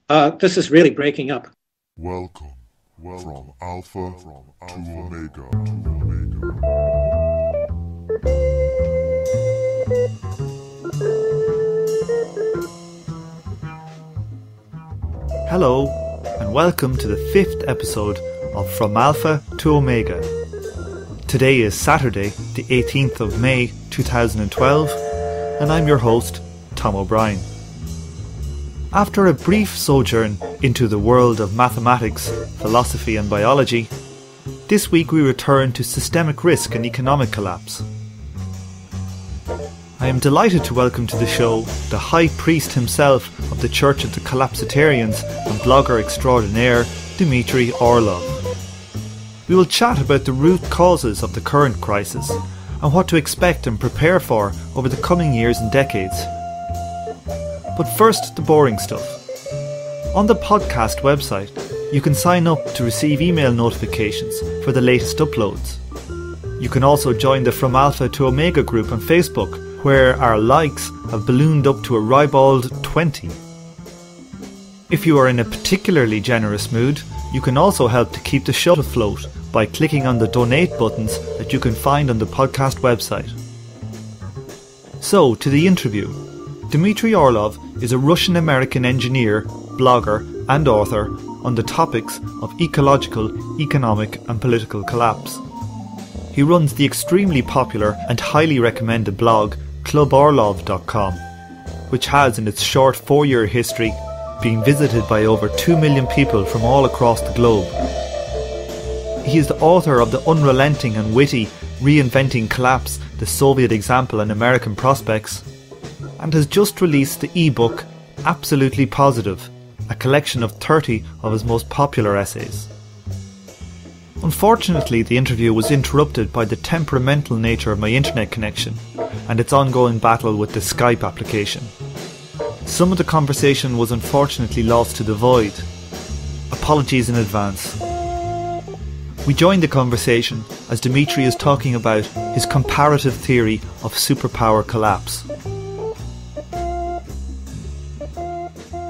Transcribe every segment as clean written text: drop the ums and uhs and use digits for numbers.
This is really breaking up. Welcome from Alpha to Omega. Hello, and welcome to the 5th episode of From Alpha to Omega. Today is Saturday, the 18th of May 2012, and I'm your host, Tom O'Brien. After a brief sojourn into the world of mathematics, philosophy and biology, this week we return to systemic risk and economic collapse. I am delighted to welcome to the show the High Priest himself of the Church of the Collapsitarians and blogger extraordinaire, Dmitry Orlov. We will chat about the root causes of the current crisis and what to expect and prepare for over the coming years and decades. But first, the boring stuff. On the podcast website, you can sign up to receive email notifications for the latest uploads. You can also join the From Alpha to Omega group on Facebook, where our likes have ballooned up to a ribald 20. If you are in a particularly generous mood, you can also help to keep the show afloat by clicking on the donate buttons that you can find on the podcast website. So, to the interview. Dmitry Orlov is a Russian-American engineer, blogger and author on the topics of ecological, economic and political collapse. He runs the extremely popular and highly recommended blog cluborlov.com, which has in its short 4-year history been visited by over 2 million people from all across the globe. He is the author of the unrelenting and witty Reinventing Collapse, the Soviet Example and American Prospects, and has just released the ebook Absolutely Positive, a collection of 30 of his most popular essays. Unfortunately, the interview was interrupted by the temperamental nature of my internet connection and its ongoing battle with the Skype application. Some of the conversation was unfortunately lost to the void. Apologies in advance. We joined the conversation as Dmitry is talking about his comparative theory of superpower collapse.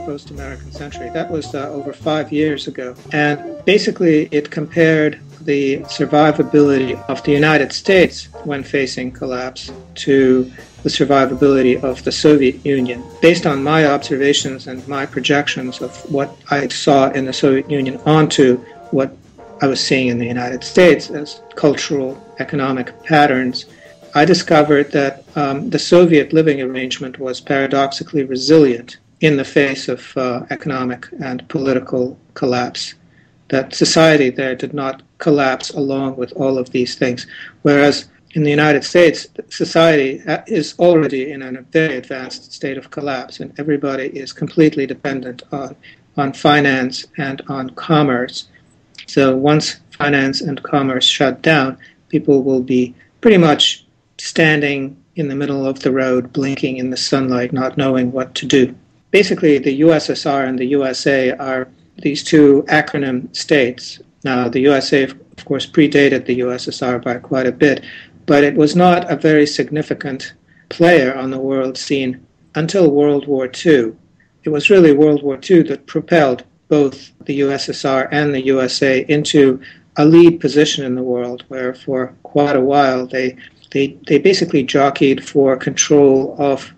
Post-American century. That was over 5 years ago. And basically it compared the survivability of the United States when facing collapse to the survivability of the Soviet Union. Based on my observations and my projections of what I saw in the Soviet Union onto what I was seeing in the United States as cultural, economic patterns, I discovered that the Soviet living arrangement was paradoxically resilient in the face of economic and political collapse, that society there did not collapse along with all of these things. Whereas in the United States, society is already in a very advanced state of collapse, and everybody is completely dependent on finance and on commerce. So once finance and commerce shut down, people will be pretty much standing in the middle of the road, blinking in the sunlight, not knowing what to do. Basically, the USSR and the USA are these two acronym states. Now, the USA, of course, predated the USSR by quite a bit, but it was not a very significant player on the world scene until World War II. It was really World War II that propelled both the USSR and the USA into a lead position in the world, where for quite a while they basically jockeyed for control of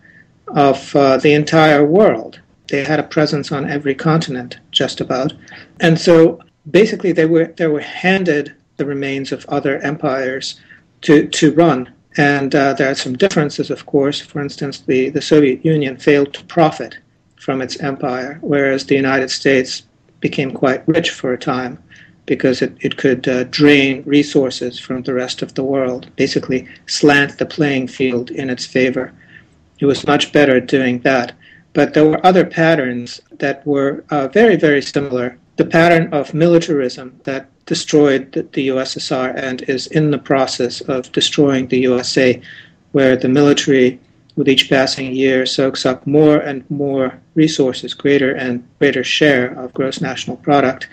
the entire world. They had a presence on every continent, just about. And so basically they were handed the remains of other empires to run. And there are some differences, of course. For instance, the Soviet Union failed to profit from its empire, whereas the United States became quite rich for a time because it could drain resources from the rest of the world, basically slant the playing field in its favor. It was much better at doing that. But there were other patterns that were very, very similar. The pattern of militarism that destroyed the USSR and is in the process of destroying the USA, where the military, with each passing year, soaks up more and more resources, greater and greater share of gross national product,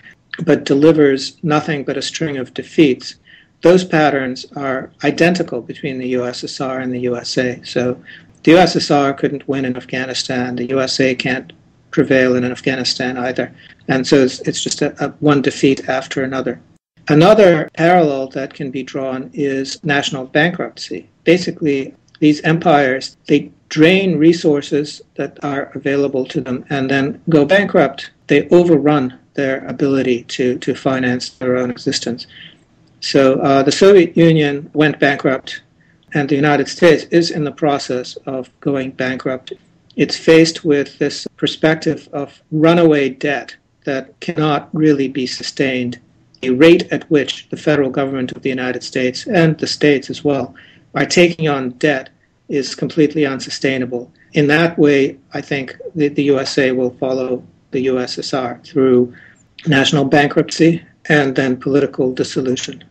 but delivers nothing but a string of defeats. Those patterns are identical between the USSR and the USA. So the USSR couldn't win in Afghanistan. The USA can't prevail in Afghanistan either. And so it's just a one defeat after another. Another parallel that can be drawn is national bankruptcy. Basically, these empires, they drain resources that are available to them and then go bankrupt. They overrun their ability to finance their own existence. So the Soviet Union went bankrupt, and the United States is in the process of going bankrupt. It's faced with this perspective of runaway debt that cannot really be sustained. The rate at which the federal government of the United States and the states as well are taking on debt is completely unsustainable. In that way, I think the USA will follow the USSR through national bankruptcy and then political dissolution.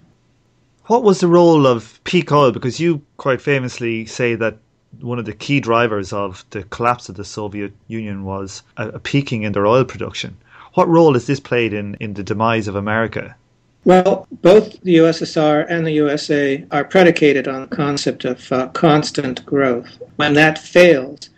What was the role of peak oil? Because you quite famously say that one of the key drivers of the collapse of the Soviet Union was a peaking in their oil production. What role has this played in the demise of America? Well, both the USSR and the USA are predicated on the concept of constant growth. When that fails,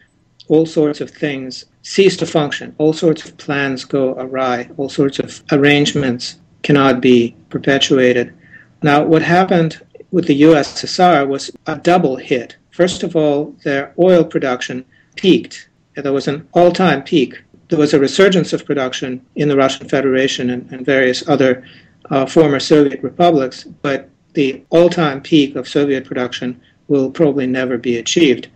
all sorts of things cease to function. All sorts of plans go awry. All sorts of arrangements cannot be perpetuated. Now, what happened with the USSR was a double hit. First of all, their oil production peaked. There was an all-time peak. There was a resurgence of production in the Russian Federation and various other former Soviet republics, but the all-time peak of Soviet production will probably never be achieved.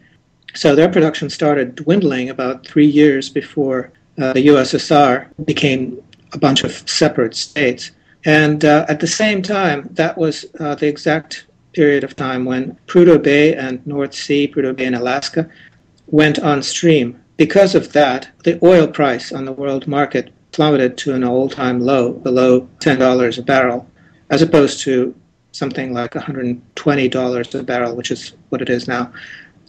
So their production started dwindling about 3 years before the USSR became a bunch of separate states. And at the same time, that was the exact period of time when Prudhoe Bay and North Sea, Prudhoe Bay and Alaska, went on stream. Because of that, the oil price on the world market plummeted to an all-time low, below $10 a barrel, as opposed to something like $120 a barrel, which is what it is now.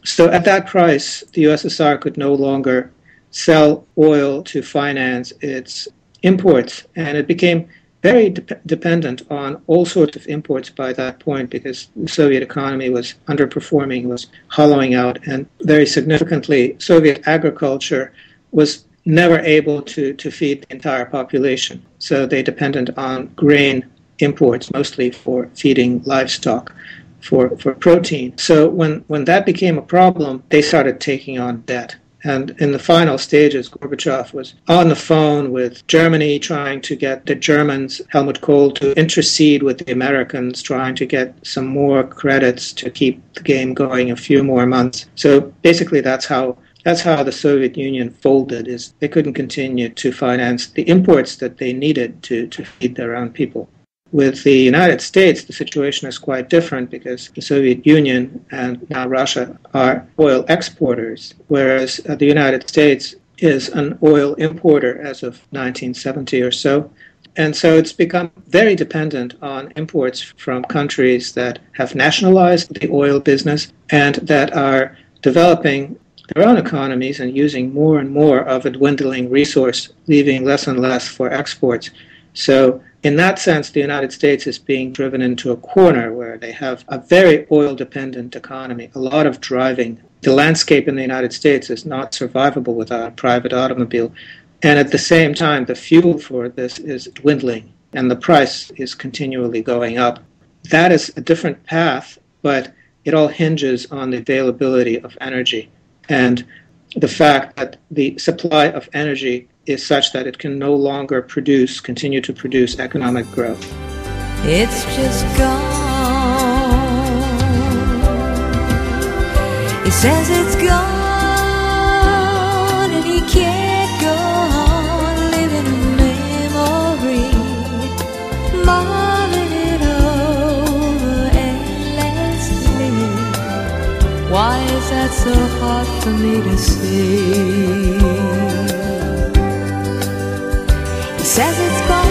So at that price, the USSR could no longer sell oil to finance its imports, and it became very dependent on all sorts of imports by that point because the Soviet economy was underperforming, was hollowing out, and very significantly, Soviet agriculture was never able to feed the entire population. So they depended on grain imports, mostly for feeding livestock, for protein. So when that became a problem, they started taking on debt. And in the final stages, Gorbachev was on the phone with Germany, trying to get the Germans, Helmut Kohl, to intercede with the Americans, trying to get some more credits to keep the game going a few more months. So basically that's how the Soviet Union folded, is they couldn't continue to finance the imports that they needed to feed their own people. With the United States, the situation is quite different because the Soviet Union and now Russia are oil exporters, whereas the United States is an oil importer as of 1970 or so. And so it's become very dependent on imports from countries that have nationalized the oil business and that are developing their own economies and using more and more of a dwindling resource, leaving less and less for exports. So in that sense, the United States is being driven into a corner where they have a very oil-dependent economy, a lot of driving. The landscape in the United States is not survivable without a private automobile. And at the same time, the fuel for this is dwindling, and the price is continually going up. That is a different path, but it all hinges on the availability of energy and the fact that the supply of energy is such that it can no longer continue to produce economic growth. It's just gone. He says it's gone and he can't go on living in memory, mulling it over endlessly. Why is that so hard for me to see? Says it's gone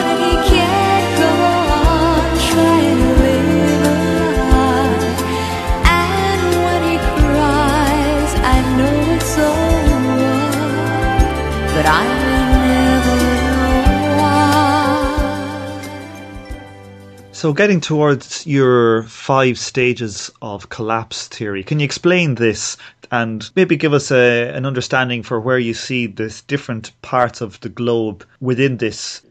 and he can't go on trying to live a lie. And when he cries, I know it's over, but I will never know why. So getting towards your 5 stages of collapse theory, can you explain this and maybe give us an understanding for where you see this different parts of the globe within this?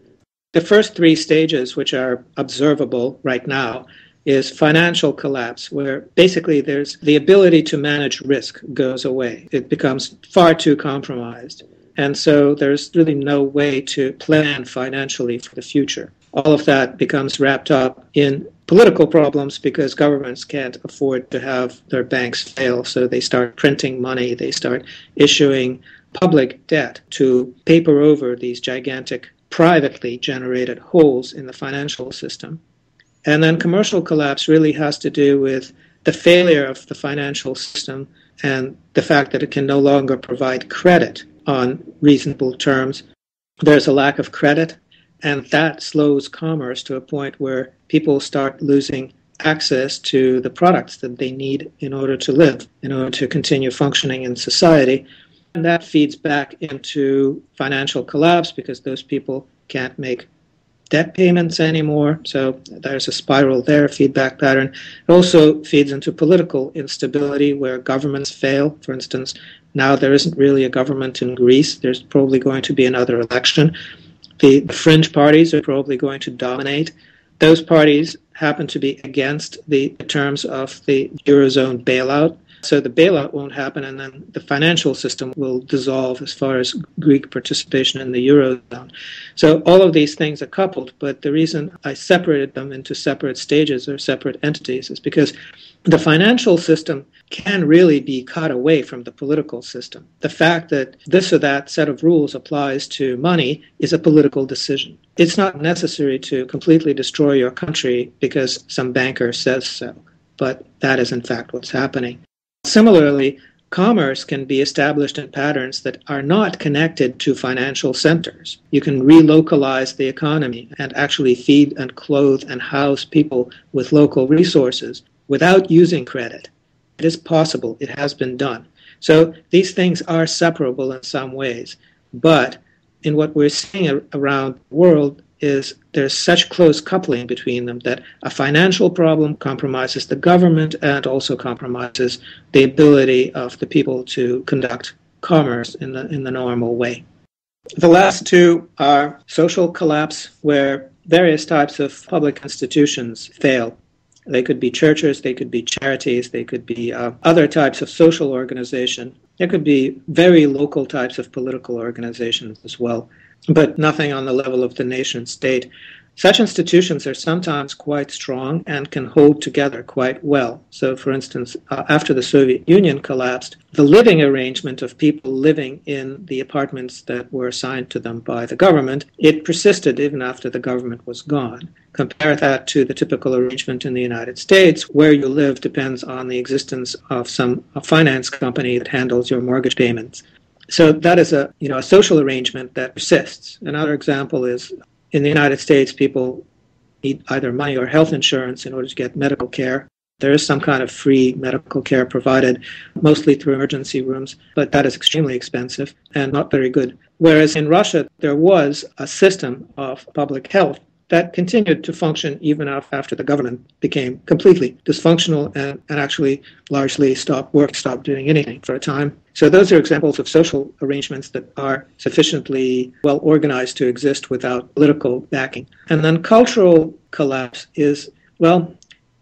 The first 3 stages, which are observable right now, is financial collapse, where basically there's the ability to manage risk goes away. It becomes far too compromised. And so there's really no way to plan financially for the future. All of that becomes wrapped up in political problems because governments can't afford to have their banks fail. So they start printing money, they start issuing public debt to paper over these gigantic privately generated holes in the financial system. And then commercial collapse really has to do with the failure of the financial system and the fact that it can no longer provide credit on reasonable terms. There's a lack of credit, and that slows commerce to a point where people start losing access to the products that they need in order to live, in order to continue functioning in society. And that feeds back into financial collapse because those people can't make debt payments anymore. So there's a spiral there, feedback pattern. It also feeds into political instability where governments fail. For instance, now there isn't really a government in Greece. There's probably going to be another election. The fringe parties are probably going to dominate. Those parties happen to be against the terms of the Eurozone bailout. So the bailout won't happen, and then the financial system will dissolve as far as Greek participation in the Eurozone. So all of these things are coupled, but the reason I separated them into separate stages or separate entities is because the financial system can really be cut away from the political system. The fact that this or that set of rules applies to money is a political decision. It's not necessary to completely destroy your country because some banker says so, but that is in fact what's happening. Similarly, commerce can be established in patterns that are not connected to financial centers. You can relocalize the economy and actually feed and clothe and house people with local resources without using credit. It is possible. It has been done. So these things are separable in some ways. But in what we're seeing around the world is there's such close coupling between them that a financial problem compromises the government and also compromises the ability of the people to conduct commerce in the normal way. The last 2 are social collapse, where various types of public institutions fail. They could be churches, they could be charities, they could be other types of social organization. There could be very local types of political organizations as well, but nothing on the level of the nation state. Such institutions are sometimes quite strong and can hold together quite well. So, for instance, after the Soviet Union collapsed, the living arrangement of people living in the apartments that were assigned to them by the government, it persisted even after the government was gone. Compare that to the typical arrangement in the United States, where you live depends on the existence of a finance company that handles your mortgage payments. So that is a social arrangement that persists. Another example is in the United States, people need either money or health insurance in order to get medical care. There is some kind of free medical care provided, mostly through emergency rooms, but that is extremely expensive and not very good. Whereas in Russia, there was a system of public health that continued to function even after the government became completely dysfunctional and actually largely stopped doing anything for a time. So those are examples of social arrangements that are sufficiently well organized to exist without political backing. And then cultural collapse is, well,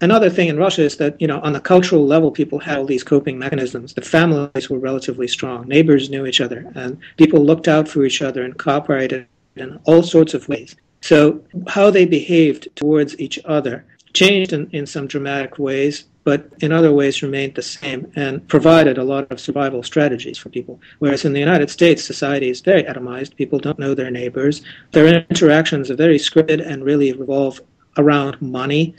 another thing in Russia is that, on the cultural level, people had all these coping mechanisms. The families were relatively strong. Neighbors knew each other, and people looked out for each other and cooperated in all sorts of ways. So how they behaved towards each other changed in some dramatic ways, but in other ways remained the same and provided a lot of survival strategies for people. Whereas in the United States, society is very atomized. People don't know their neighbors. Their interactions are very scripted and really revolve around money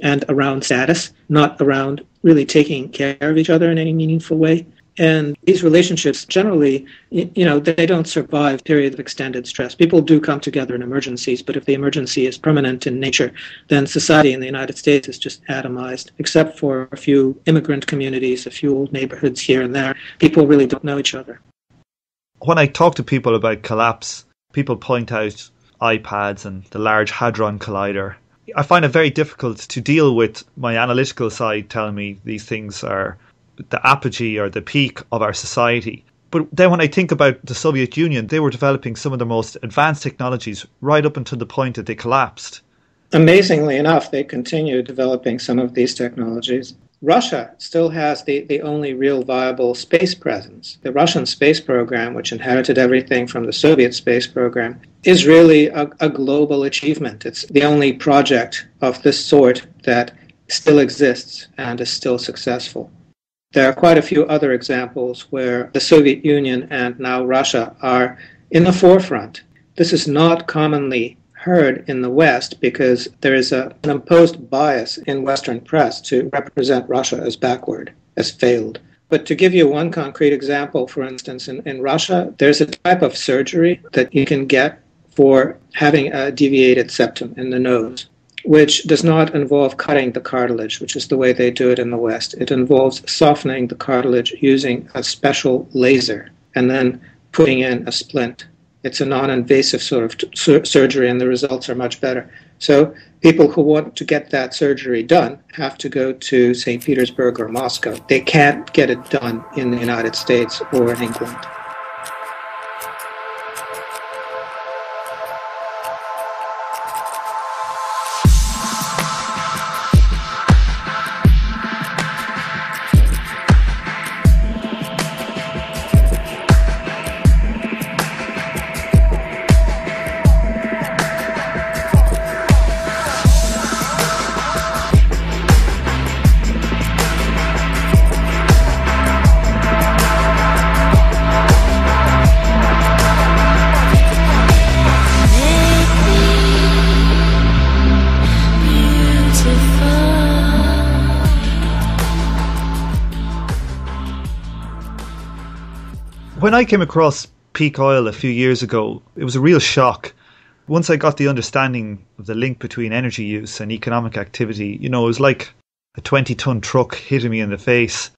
and around status, not around really taking care of each other in any meaningful way. And these relationships generally, they don't survive periods of extended stress. People do come together in emergencies, but if the emergency is permanent in nature, then society in the United States is just atomized, except for a few immigrant communities, a few old neighborhoods here and there. People really don't know each other. When I talk to people about collapse, people point out iPads and the Large Hadron Collider. I find it very difficult to deal with my analytical side telling me these things are the apogee or the peak of our society. But then when I think about the Soviet Union, they were developing some of the most advanced technologies right up until the point that they collapsed. Amazingly enough, they continue developing some of these technologies. Russia still has the only real viable space presence. The Russian space program, which inherited everything from the Soviet space program, is really a global achievement. It's the only project of this sort that still exists and is still successful. There are quite a few other examples where the Soviet Union and now Russia are in the forefront. This is not commonly heard in the West because there is an imposed bias in Western press to represent Russia as backward, as failed. But to give you one concrete example, for instance, in Russia, there's a type of surgery that you can get for having a deviated septum in the nose, which does not involve cutting the cartilage, which is the way they do it in the West. It involves softening the cartilage using a special laser and then putting in a splint. It's a non-invasive sort of surgery, and the results are much better. So people who want to get that surgery done have to go to St. Petersburg or Moscow. They can't get it done in the United States or in England. When I came across peak oil a few years ago, it was a real shock. Once I got the understanding of the link between energy use and economic activity, it was like a 20-ton truck hitting me in the face.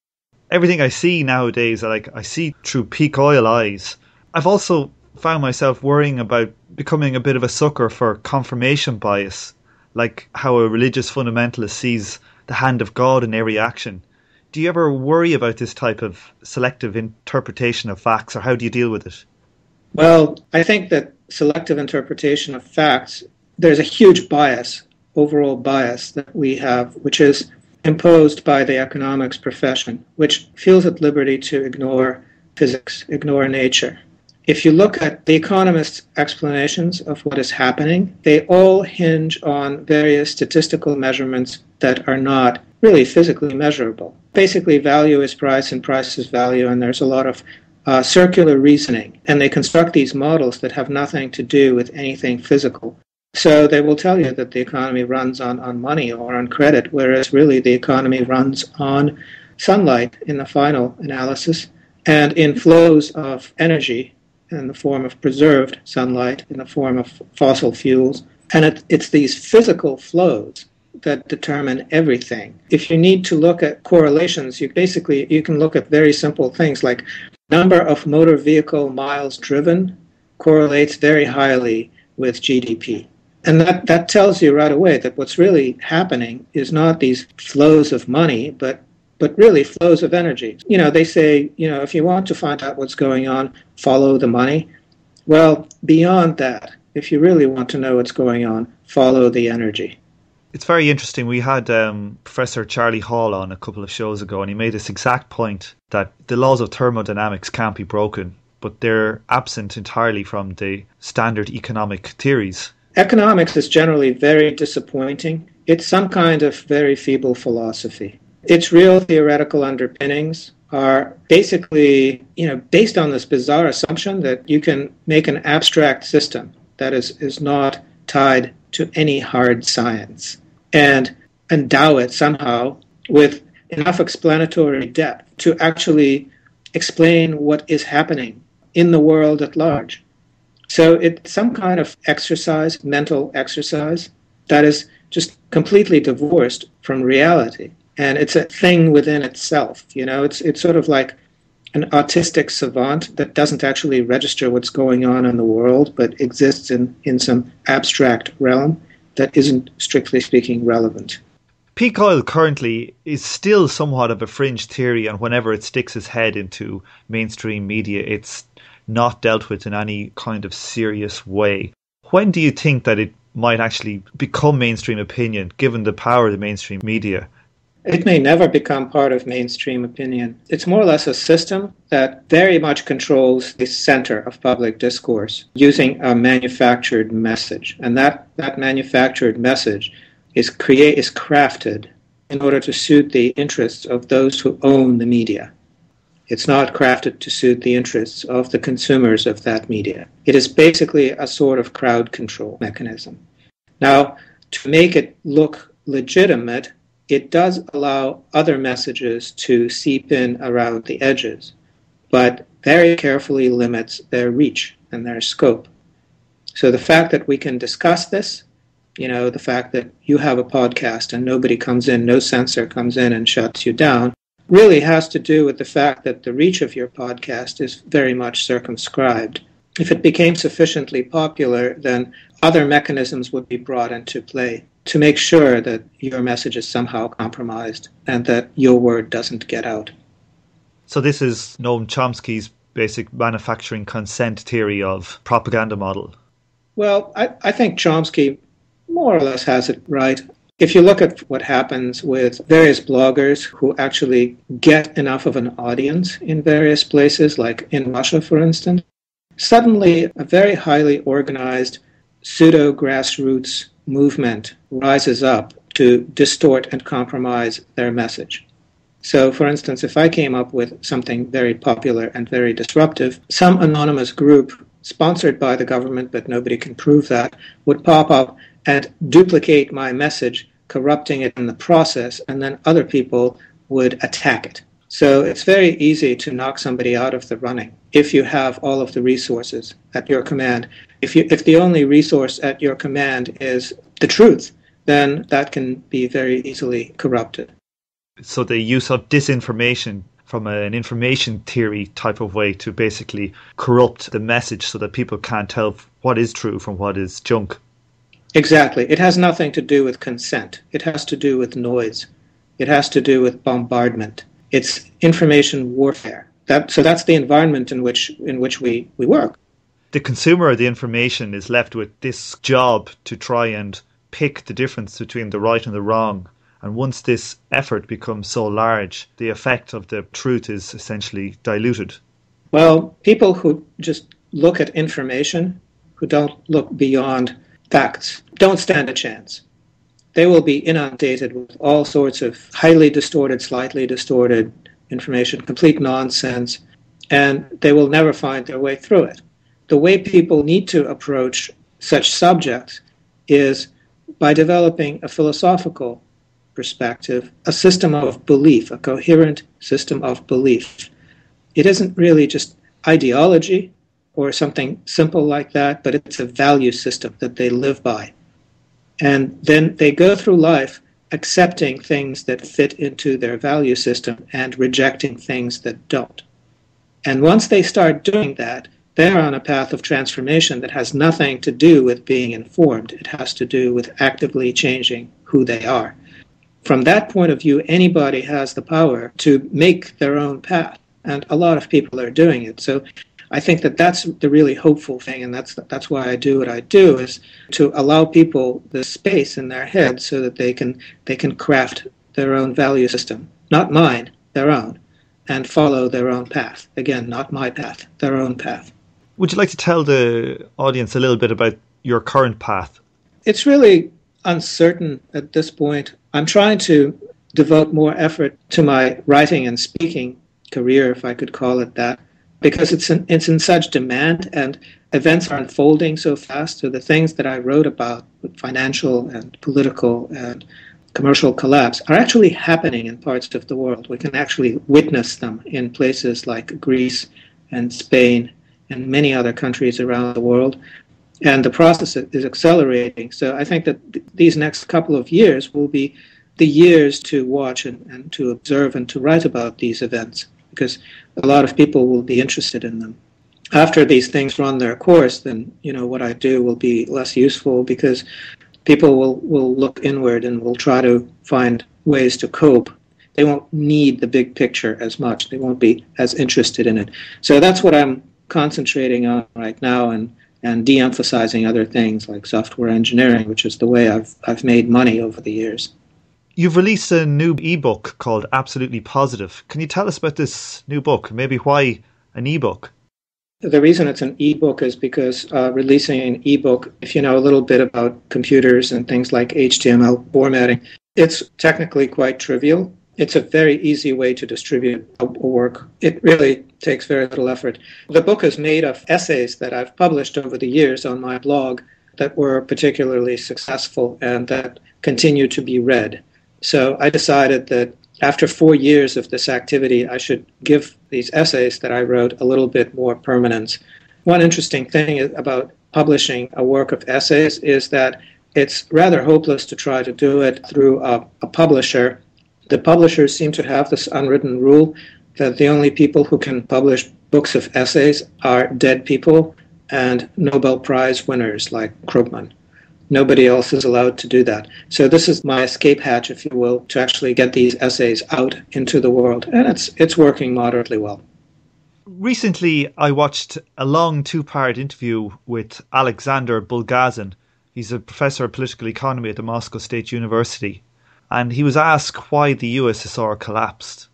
Everything I see nowadays, I see through peak oil eyes. I've also found myself worrying about becoming a bit of a sucker for confirmation bias, like how a religious fundamentalist sees the hand of God in every action. Do you ever worry about this type of selective interpretation of facts, or how do you deal with it? Well, I think that selective interpretation of facts, there's a huge bias, overall bias that we have, which is imposed by the economics profession, which feels at liberty to ignore physics, ignore nature. If you look at the economists' explanations of what is happening, they all hinge on various statistical measurements that are not really physically measurable. Basically, value is price and price is value, and there's a lot of circular reasoning. And they construct these models that have nothing to do with anything physical. So they will tell you that the economy runs on money or on credit, whereas really the economy runs on sunlight in the final analysis and in flows of energy in the form of preserved sunlight, in the form of fossil fuels. And it's these physical flows that determine everything. If you need to look at correlations, you can look at very simple things like number of motor vehicle miles driven correlates very highly with GDP. And that tells you right away that what's really happening is not these flows of money, but really flows of energy. They say, if you want to find out what's going on, follow the money. Well, beyond that, if you really want to know what's going on, follow the energy. It's very interesting. We had Professor Charlie Hall on a couple of shows ago, and he made this exact point that the laws of thermodynamics can't be broken, but they're absent entirely from the standard economic theories. Economics is generally very disappointing. It's some kind of very feeble philosophy. Its real theoretical underpinnings are basically, based on this bizarre assumption that you can make an abstract system that is not tied to any hard science and endow it somehow with enough explanatory depth to actually explain what is happening in the world at large. So it's some kind of exercise, mental exercise, that is just completely divorced from reality. And it's a thing within itself. It's sort of like an autistic savant that doesn't actually register what's going on in the world, but exists in some abstract realm. that isn't, strictly speaking, relevant. Peak oil currently is still somewhat of a fringe theory, and whenever it sticks its head into mainstream media, it's not dealt with in any kind of serious way. When do you think that it might actually become mainstream opinion, given the power of the mainstream media? It may never become part of mainstream opinion. It's more or less a system that very much controls the center of public discourse using a manufactured message. And that manufactured message is crafted in order to suit the interests of those who own the media. It's not crafted to suit the interests of the consumers of that media. It is basically a sort of crowd control mechanism. Now, to make it look legitimate, it does allow other messages to seep in around the edges, but very carefully limits their reach and their scope. So the fact that we can discuss this, the fact that you have a podcast and nobody comes in, no censor comes in and shuts you down, really has to do with the fact that the reach of your podcast is very much circumscribed. If it became sufficiently popular, then other mechanisms would be brought into play to make sure that your message is somehow compromised and that your word doesn't get out. So this is Noam Chomsky's basic manufacturing consent theory of propaganda model. Well, I think Chomsky more or less has it right. If you look at what happens with various bloggers who actually get enough of an audience in various places, like in Russia, for instance, suddenly a very highly organized pseudo-grassroots movement rises up to distort and compromise their message. So, for instance, if I came up with something very popular and very disruptive, some anonymous group sponsored by the government, but nobody can prove that, would pop up and duplicate my message, corrupting it in the process, and then other people would attack it. So it's very easy to knock somebody out of the running if you have all of the resources at your command. If the only resource at your command is the truth, then that can be very easily corrupted. So the use of disinformation from an information theory type of way to basically corrupt the message so that people can't tell what is true from what is junk. Exactly. It has nothing to do with consent. It has to do with noise. It has to do with bombardment. It's information warfare. So that's the environment in which we work. The consumer of the information is left with this job to try and pick the difference between the right and the wrong. And once this effort becomes so large, the effect of the truth is essentially diluted. Well, people who just look at information, who don't look beyond facts, don't stand a chance. They will be inundated with all sorts of highly distorted, slightly distorted information, complete nonsense, and they will never find their way through it. The way people need to approach such subjects is by developing a philosophical perspective, a system of belief, a coherent system of belief. It isn't really just ideology or something simple like that, but it's a value system that they live by. And then they go through life accepting things that fit into their value system and rejecting things that don't. And once they start doing that, they're on a path of transformation that has nothing to do with being informed. It has to do with actively changing who they are. From that point of view, anybody has the power to make their own path, and a lot of people are doing it. So I think that that's the really hopeful thing, and that's why I do what I do, is to allow people the space in their head so that they can craft their own value system, not mine, their own, and follow their own path. Again, not my path, their own path. Would you like to tell the audience a little bit about your current path? It's really uncertain at this point. I'm trying to devote more effort to my writing and speaking career, if I could call it that, because it's in such demand and events are unfolding so fast. So the things that I wrote about, financial and political and commercial collapse, are actually happening in parts of the world. We can actually witness them in places like Greece and Spain and many other countries around the world. And the process is accelerating. So I think that these next couple of years will be the years to watch and to observe and to write about these events, because a lot of people will be interested in them. After these things run their course, then what I do will be less useful, because people will look inward and will try to find ways to cope. They won't need the big picture as much. They won't be as interested in it. So that's what I'm concentrating on right now, and de-emphasizing other things like software engineering, which is the way I've made money over the years. You've released a new ebook called Absolutely Positive. Can you tell us about this new book? Maybe why an ebook? The reason it's an ebook is because releasing an ebook, if you know a little bit about computers and things like HTML formatting, it's technically quite trivial. It's a very easy way to distribute a work. It really takes very little effort. The book is made of essays that I've published over the years on my blog that were particularly successful and that continue to be read. So I decided that after 4 years of this activity, I should give these essays that I wrote a little bit more permanence. One interesting thing about publishing a work of essays is that it's rather hopeless to try to do it through a publisher. The publishers seem to have this unwritten rule that the only people who can publish books of essays are dead people and Nobel Prize winners like Krugman. Nobody else is allowed to do that. So this is my escape hatch, if you will, to actually get these essays out into the world. And it's working moderately well. Recently, I watched a long 2-part interview with Alexander Bulgazin. He's a professor of political economy at the Moscow State University. And he was asked why the USSR collapsed.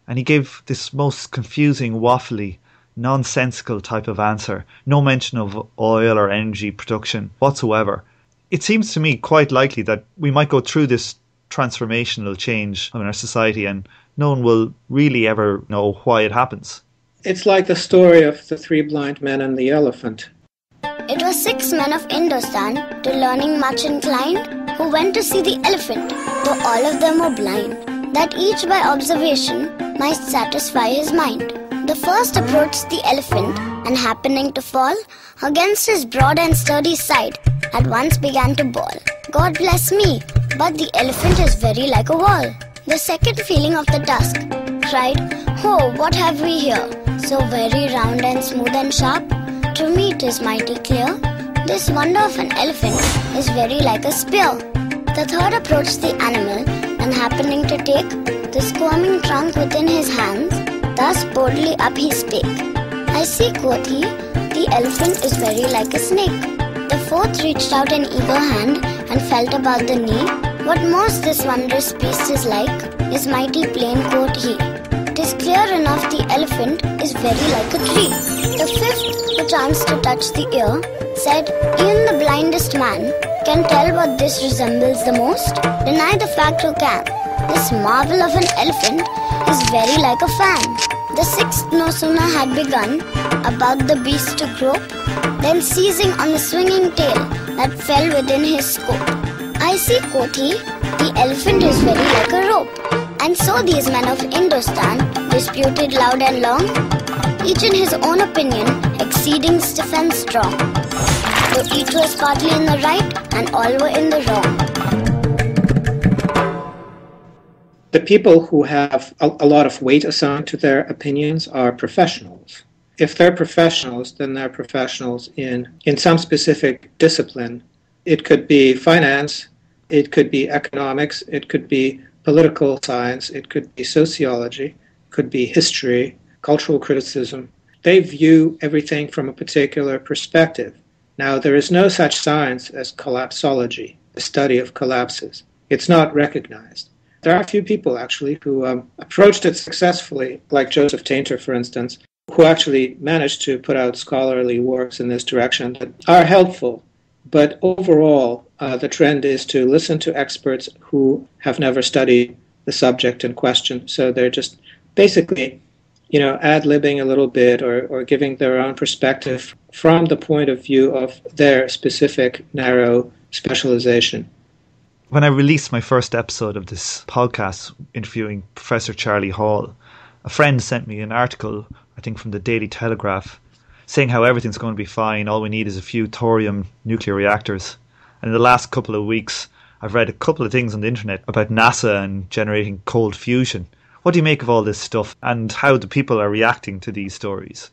And he gave this most confusing, waffly, nonsensical type of answer. No mention of oil or energy production whatsoever. It seems to me quite likely that we might go through this transformational change in our society and no one will really ever know why it happens. It's like the story of the 3 blind men and the elephant. It was 6 men of Hindustan, to learning much inclined, who went to see the elephant, though all of them were blind, that each by observation might satisfy his mind. The first approached the elephant, and happening to fall against his broad and sturdy side, at once began to bawl, "God bless me, but the elephant is very like a wall." The second, feeling of the tusk, cried, "Oh, what have we here? So very round and smooth and sharp? To me 'tis mighty clear. This wonder of an elephant is very like a spear." The third approached the animal, and happening to take the squirming trunk within his hands, thus boldly up he spake, "I see," quoth he, "the elephant is very like a snake." The fourth reached out an eager hand and felt about the knee. "What most this wondrous beast is like is mighty plain," quoth he. "'Tis clear enough the elephant is very like a tree." The fifth, who chanced to touch the ear, said, "Even the blindest man can tell what this resembles the most. Deny the fact who can. This marvel of an elephant is very like a fan." The sixth no sooner had begun about the beast to grope, then seizing on the swinging tail that fell within his scope, "I see," quoth he, "the elephant is very like a rope." And so these men of Hindustan disputed loud and long, each in his own opinion exceeding stiff and strong, though each was partly in the right and all were in the wrong. The people who have a lot of weight assigned to their opinions are professionals. If they're professionals, then they're professionals in some specific discipline. It could be finance, it could be economics, it could be political science, it could be sociology, it could be history, cultural criticism. They view everything from a particular perspective. Now, there is no such science as collapsology, the study of collapses. It's not recognized. There are a few people, actually, who approached it successfully, like Joseph Tainter, for instance, who actually managed to put out scholarly works in this direction that are helpful. But overall, the trend is to listen to experts who have never studied the subject in question. So they're just basically, ad-libbing a little bit or giving their own perspective from the point of view of their specific, narrow specialization. When I released my first episode of this podcast interviewing Professor Charlie Hall, a friend sent me an article, I think from the Daily Telegraph, saying how everything's going to be fine, all we need is a few thorium nuclear reactors. And in the last couple of weeks, I've read a couple of things on the internet about NASA and generating cold fusion. What do you make of all this stuff and how the people are reacting to these stories?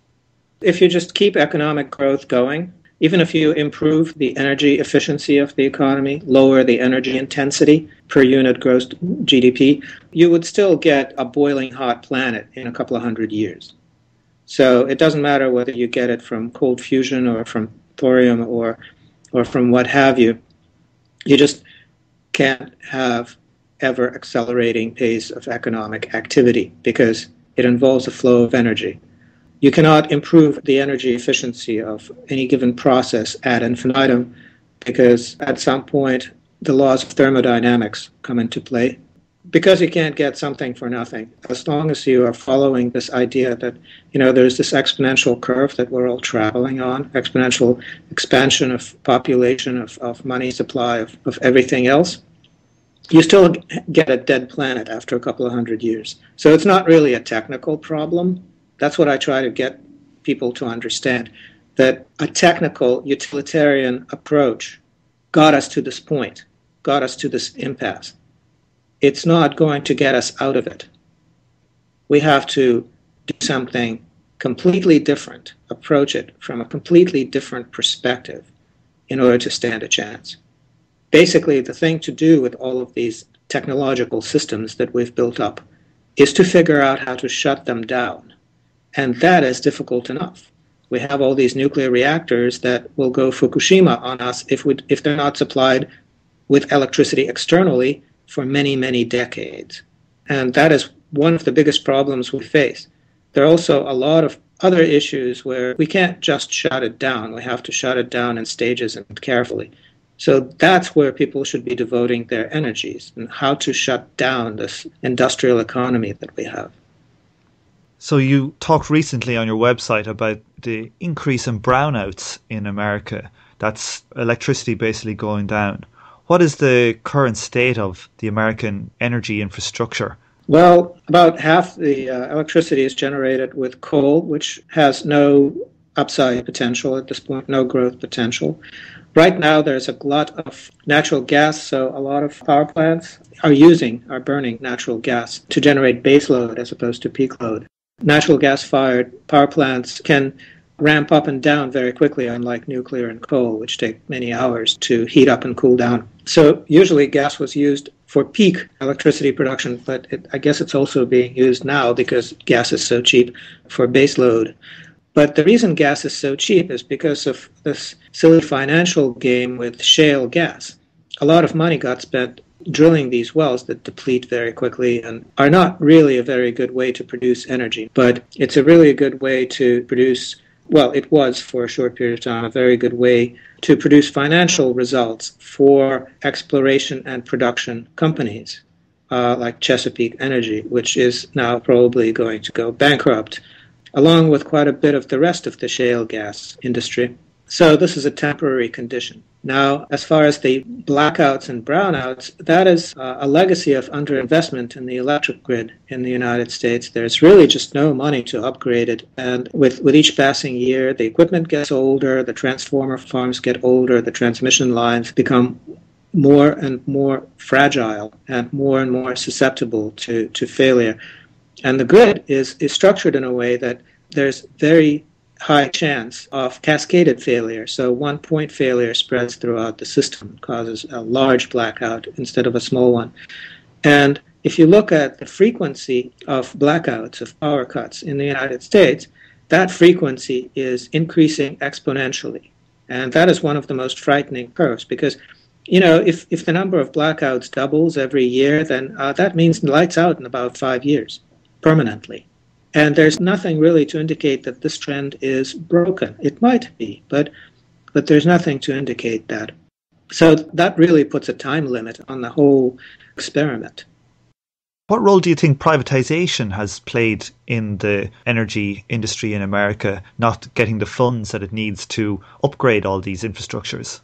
If you just keep economic growth going, Even if you improve the energy efficiency of the economy, lower the energy intensity per unit gross GDP, you would still get a boiling hot planet in a couple of hundred years. So it doesn't matter whether you get it from cold fusion or from thorium or from what have you. You just can't have ever accelerating pace of economic activity because it involves a flow of energy. You cannot improve the energy efficiency of any given process ad infinitum because at some point the laws of thermodynamics come into play. Because you can't get something for nothing, as long as you are following this idea that, there's this exponential curve that we're all traveling on, exponential expansion of population, of money supply, of everything else, you still get a dead planet after a couple of hundred years. So it's not really a technical problem. That's what I try to get people to understand, that a technical utilitarian approach got us to this point, got us to this impasse. It's not going to get us out of it. We have to do something completely different, approach it from a completely different perspective in order to stand a chance. Basically, the thing to do with all of these technological systems that we've built up is to figure out how to shut them down. And that is difficult enough. We have all these nuclear reactors that will go Fukushima on us if they're not supplied with electricity externally for many, many decades. And that is one of the biggest problems we face. There are also a lot of other issues where we can't just shut it down. We have to shut it down in stages and carefully. So that's where people should be devoting their energies, and how to shut down this industrial economy that we have. So you talked recently on your website about the increase in brownouts in America. That's electricity basically going down. What is the current state of the American energy infrastructure? Well, about half the electricity is generated with coal, which has no upside potential at this point, no growth potential. Right now, there's a glut of natural gas, so a lot of power plants are burning natural gas to generate base load as opposed to peak load. Natural gas-fired power plants can ramp up and down very quickly, unlike nuclear and coal, which take many hours to heat up and cool down. So usually gas was used for peak electricity production, but I guess it's also being used now because gas is so cheap for base load. But the reason gas is so cheap is because of this silly financial game with shale gas. A lot of money got spent drilling these wells that deplete very quickly and are not really a very good way to produce energy. But it's a really good way to produce, well, it was for a short period of time a very good way to produce financial results for exploration and production companies like Chesapeake Energy, which is now probably going to go bankrupt, along with quite a bit of the rest of the shale gas industry. So this is a temporary condition. Now, as far as the blackouts and brownouts, that is a legacy of underinvestment in the electric grid in the United States. There's really just no money to upgrade it. And with each passing year, the equipment gets older, the transformer farms get older, the transmission lines become more and more fragile and more susceptible to failure. And the grid is structured in a way that there's very high chance of cascaded failure. So one point failure spreads throughout the system, causes a large blackout instead of a small one. And if you look at the frequency of blackouts, of power cuts in the United States, that frequency is increasing exponentially. And that is one of the most frightening curves because, if the number of blackouts doubles every year, then that means lights out in about 5 years, permanently. And there's nothing really to indicate that this trend is broken. It might be, but there's nothing to indicate that. So that really puts a time limit on the whole experiment. What role do you think privatization has played in the energy industry in America, not getting the funds that it needs to upgrade all these infrastructures?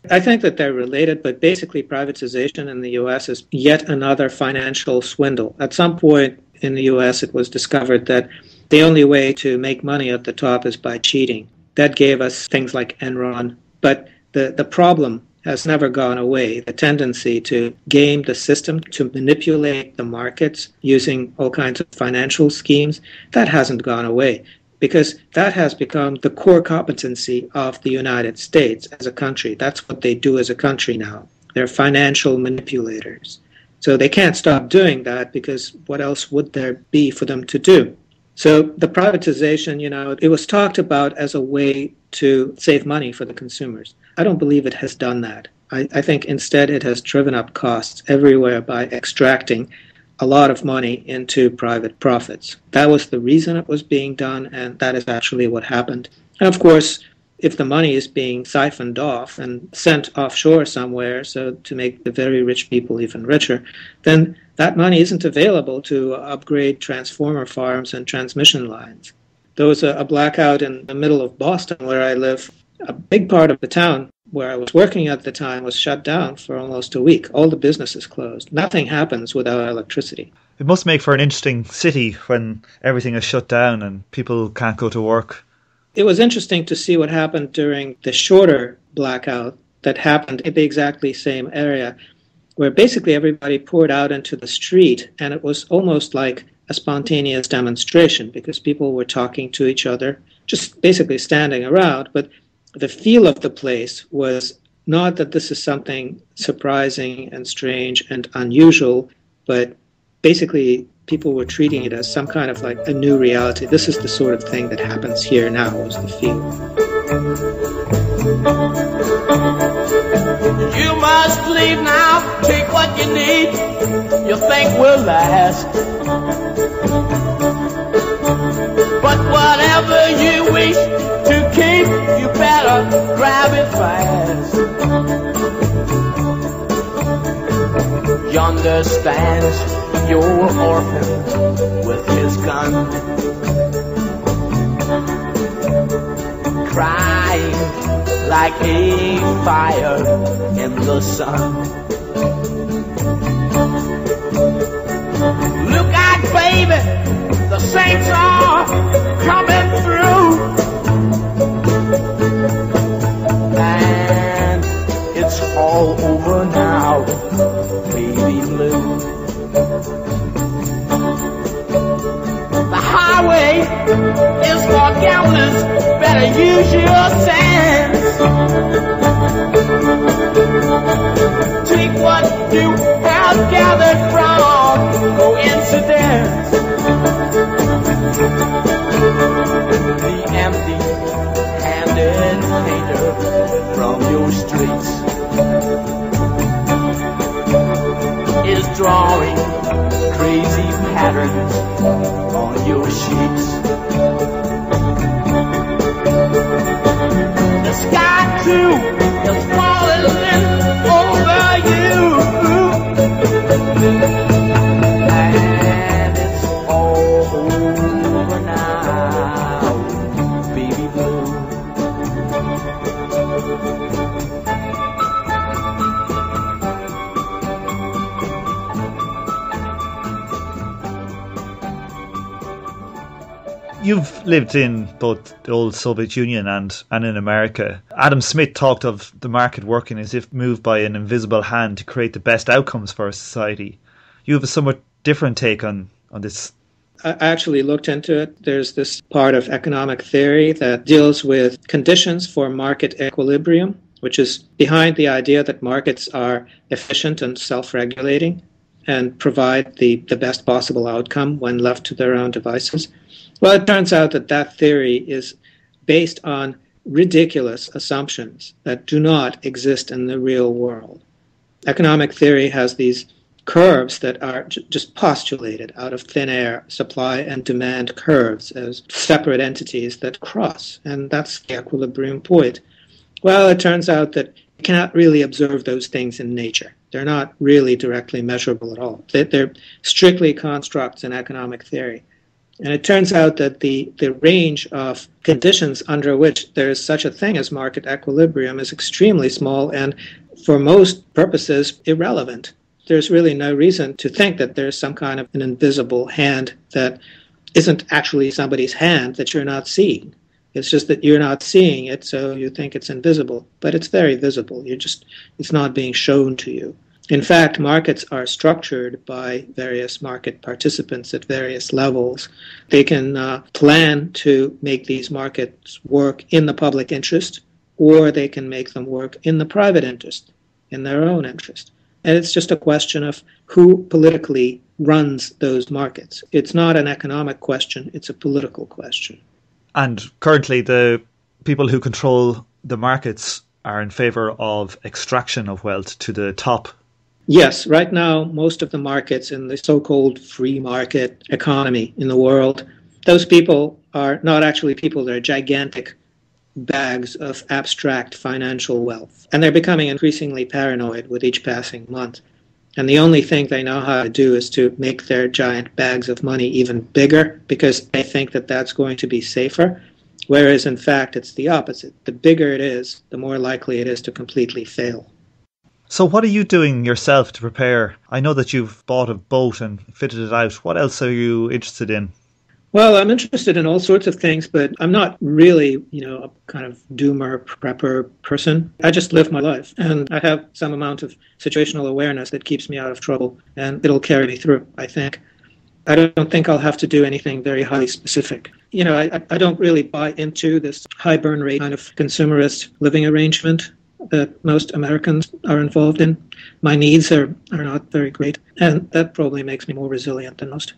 I think that they're related, but basically privatization in the U.S. is yet another financial swindle. At some point in the U.S., it was discovered that the only way to make money at the top is by cheating. That gave us things like Enron. But the problem has never gone away. The tendency to game the system, to manipulate the markets using all kinds of financial schemes, that hasn't gone away. because that has become the core competency of the United States as a country. That's what they do as a country now. They're financial manipulators. So they can't stop doing that, because what else would there be for them to do? So the privatization, it was talked about as a way to save money for the consumers. I don't believe it has done that. I think instead it has driven up costs everywhere by extracting a lot of money into private profits. That was the reason it was being done, and that is actually what happened. And of course, if the money is being siphoned off and sent offshore somewhere so to make the very rich people even richer, then that money isn't available to upgrade transformer farms and transmission lines. There was a blackout in the middle of Boston where I live. A big part of the town where I was working at the time was shut down for almost a week. All the businesses closed. Nothing happens without electricity. It must make for an interesting city when everything is shut down and people can't go to work. It was interesting to see what happened during the shorter blackout that happened in the exactly same area, where basically everybody poured out into the street, and it was almost like a spontaneous demonstration because people were talking to each other, just basically standing around. But the feel of the place was not that this is something surprising and strange and unusual, but basically people were treating it as some kind of like a new reality. This is the sort of thing that happens here now, was the feel. You must leave now, take what you need, you think will last. But whatever you wish to keep, you better grab it fast. Yonder stands your orphan with his gun, crying like a fire in the sun. Look out, baby, the saints are coming through, and it's all over now, baby blue. The highway is for gamblers, better use your sense. Take what you have gathered from coincidence. The empty-handed painter from your streets is drawing crazy patterns on your sheets. The sky too is falling over you, and it's all over now, baby blue. You've lived in both the old Soviet Union and in America. Adam Smith talked of the market working as if moved by an invisible hand to create the best outcomes for a society. You have a somewhat different take on this. I actually looked into it. There's this part of economic theory that deals with conditions for market equilibrium, which is behind the idea that markets are efficient and self-regulating and provide the best possible outcome when left to their own devices. Well, it turns out that that theory is based on ridiculous assumptions that do not exist in the real world. Economic theory has these curves that are just postulated out of thin air, supply and demand curves as separate entities that cross, and that's the equilibrium point. Well, it turns out that you cannot really observe those things in nature. They're not really directly measurable at all. They're strictly constructs in economic theory. And it turns out that the range of conditions under which there is such a thing as market equilibrium is extremely small and, for most purposes, irrelevant. There's really no reason to think that there's some kind of an invisible hand that isn't actually somebody's hand that you're not seeing. It's just that you're not seeing it, so you think it's invisible. But it's very visible. It's not being shown to you. In fact, markets are structured by various market participants at various levels. They can plan to make these markets work in the public interest, or they can make them work in the private interest, in their own interest. And it's just a question of who politically runs those markets. It's not an economic question, it's a political question. And currently the people who control the markets are in favour of extraction of wealth to the top. Yes, right now, most of the markets in the so-called free market economy in the world, those people are not actually people, they're gigantic bags of abstract financial wealth. And they're becoming increasingly paranoid with each passing month. And the only thing they know how to do is to make their giant bags of money even bigger because they think that that's going to be safer. Whereas, in fact, it's the opposite. The bigger it is, the more likely it is to completely fail. So what are you doing yourself to prepare? I know that you've bought a boat and fitted it out. What else are you interested in? Well, I'm interested in all sorts of things, but I'm not really, a kind of doomer, prepper person. I just live my life, and I have some amount of situational awareness that keeps me out of trouble, and it'll carry me through, I think. I don't think I'll have to do anything very highly specific. I don't really buy into this high burn rate kind of consumerist living arrangement that most Americans are involved in. My needs are not very great, and that probably makes me more resilient than most.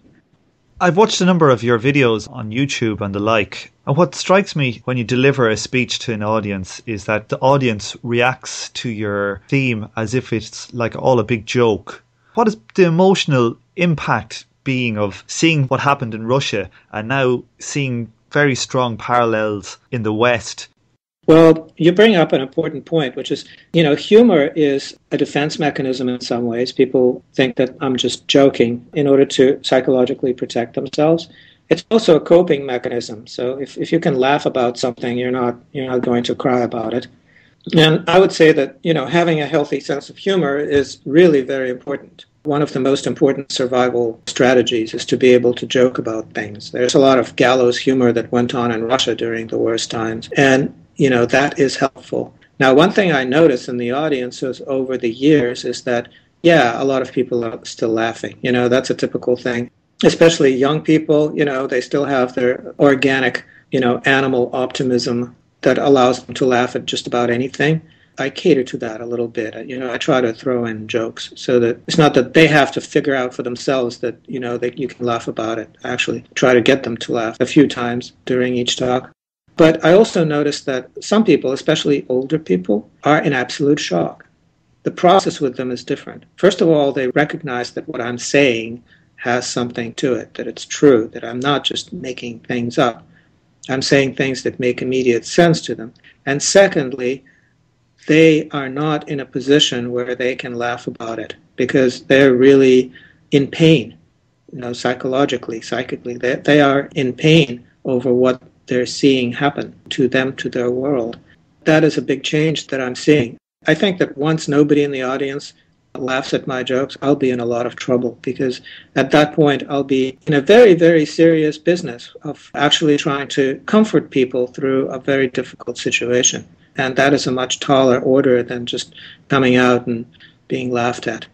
I've watched a number of your videos on YouTube and the like, and what strikes me when you deliver a speech to an audience is that the audience reacts to your theme as if it's like all a big joke. What is the emotional impact being of seeing what happened in Russia and now seeing very strong parallels in the West? Well, you bring up an important point, which is, humor is a defense mechanism in some ways. People think that I'm just joking in order to psychologically protect themselves. It's also a coping mechanism. So if you can laugh about something, you're not going to cry about it. And I would say that, having a healthy sense of humor is really very important. One of the most important survival strategies is to be able to joke about things. There's a lot of gallows humor that went on in Russia during the worst times. And that is helpful. Now, one thing I notice in the audiences over the years is that, a lot of people are still laughing. That's a typical thing. Especially young people, they still have their organic, animal optimism that allows them to laugh at just about anything. I cater to that a little bit. I try to throw in jokes so that it's not that they have to figure out for themselves that, that you can laugh about it. I actually try to get them to laugh a few times during each talk. But I also noticed that some people, especially older people, are in absolute shock. The process with them is different. First of all, they recognize that what I'm saying has something to it, that it's true, that I'm not just making things up. I'm saying things that make immediate sense to them. And secondly, they are not in a position where they can laugh about it because they're really in pain, psychologically, psychically. They are in pain over what they're seeing happen to them, to their world. That is a big change that I'm seeing. I think that once nobody in the audience laughs at my jokes, I'll be in a lot of trouble because at that point I'll be in a very, very serious business of actually trying to comfort people through a very difficult situation. And that is a much taller order than just coming out and being laughed at.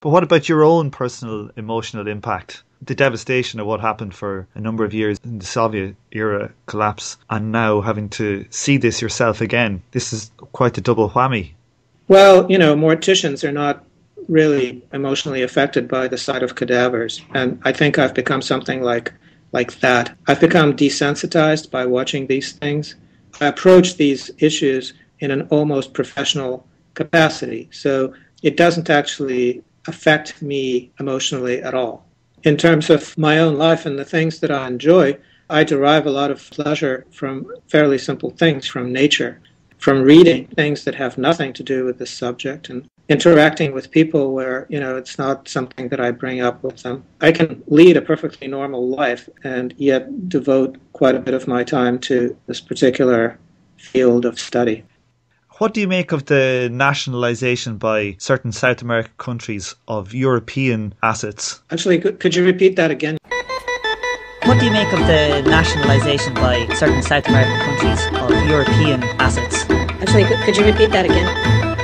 But what about your own personal emotional impact? The devastation of what happened for a number of years in the Soviet era collapse and now having to see this yourself again. This is quite a double whammy. Well, morticians are not really emotionally affected by the sight of cadavers. And I think I've become something like that. I've become desensitized by watching these things. I approach these issues in an almost professional capacity. So it doesn't actually affect me emotionally at all. In terms of my own life and the things that I enjoy, I derive a lot of pleasure from fairly simple things, from nature, from reading things that have nothing to do with this subject and interacting with people where, it's not something that I bring up with them. I can lead a perfectly normal life and yet devote quite a bit of my time to this particular field of study. What do you make of the nationalisation by certain South American countries of European assets? Actually, could you repeat that again? What do you make of the nationalisation by certain South American countries of European assets? Actually, could you repeat that again?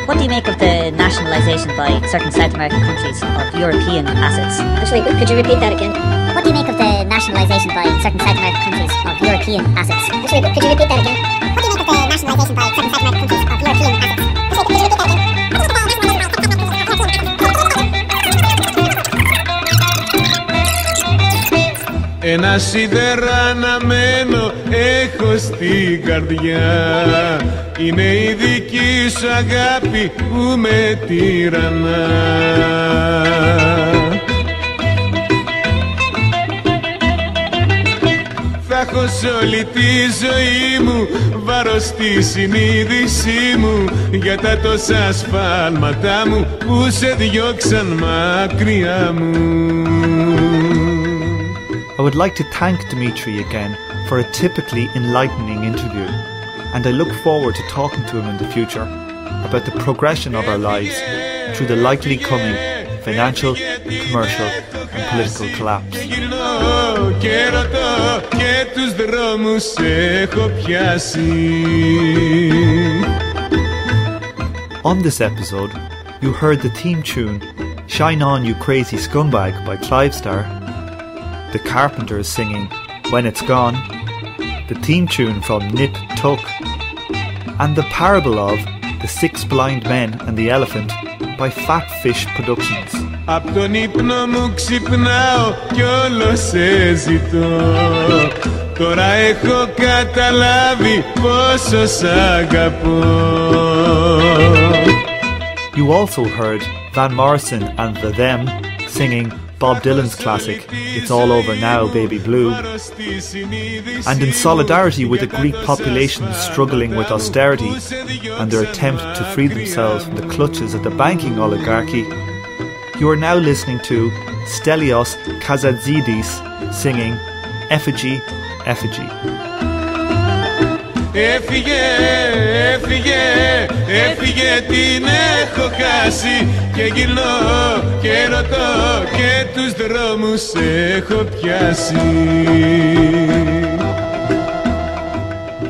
What do you make of the nationalisation by certain South American countries of European assets? Actually, could you repeat that again? What do you make of the nationalisation by certain South American countries of European assets? Actually, could you repeat that again? What do you make of the nationalisation by certain South American countries of European assets? Actually, could you repeat that again? Ένα σίδερα αναμένο έχω στην καρδιά. Είναι η δική σου αγάπη που με τυραννά. Θα έχω σ' όλη τη ζωή μου βάρος στη συνείδησή μου για τα τόσα σφάλματά μου που σε διώξαν μακριά μου. I would like to thank Dmitry again for a typically enlightening interview, and I look forward to talking to him in the future about the progression of our lives through the likely coming financial, commercial and political collapse. On this episode, you heard the theme tune Shine On You Crazy Scumbag by Clivestar, the Carpenters singing When It's Gone, the theme tune from Nip Tuck, and the parable of The Six Blind Men and the Elephant by Fat Fish Productions. Απ' τον ύπνο μου ξυπνάω κι όλο σε ζητώ. Τώρα έχω καταλάβει πόσο σ' αγαπώ. You also heard Van Morrison and the Them singing Bob Dylan's classic, It's All Over Now, Baby Blue. And in solidarity with the Greek population struggling with austerity and their attempt to free themselves from the clutches of the banking oligarchy, you are now listening to Stelios Kazadzidis singing Effigy, Effigy. Έφυγε, έφυγε, έφυγε, την έχω χάσει και γυρνώ και ρωτώ και τους δρόμους έχω πιάσει.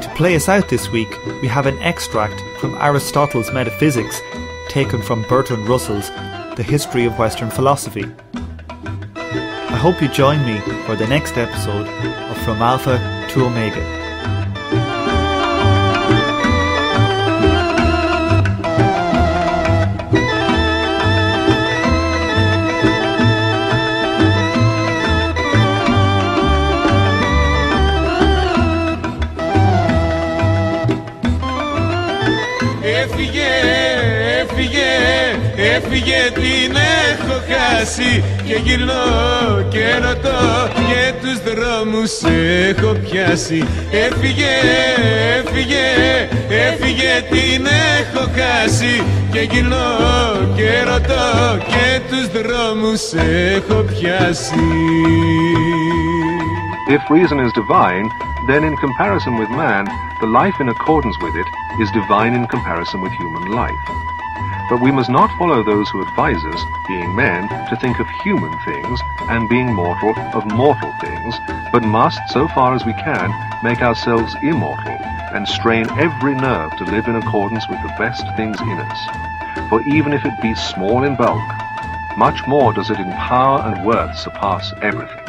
To play us out this week, we have an extract from Aristotle's Metaphysics taken from Bertrand Russell's The History of Western Philosophy. I hope you join me for the next episode of From Alpha to Omega. Έφυγε, την έχω χάσει και γυρνώ και ρωτώ και τους δρόμους έχω πιάσει. Έφυγε, έφυγε, έφυγε, την έχω χάσει και γυρνώ και ρωτώ και τους δρόμους έχω πιάσει. If reason is divine, then in comparison with man, the life in accordance with it is divine in comparison with human life. But we must not follow those who advise us, being men, to think of human things, and being mortal, of mortal things, but must, so far as we can, make ourselves immortal, and strain every nerve to live in accordance with the best things in us. For even if it be small in bulk, much more does it in power and worth surpass everything.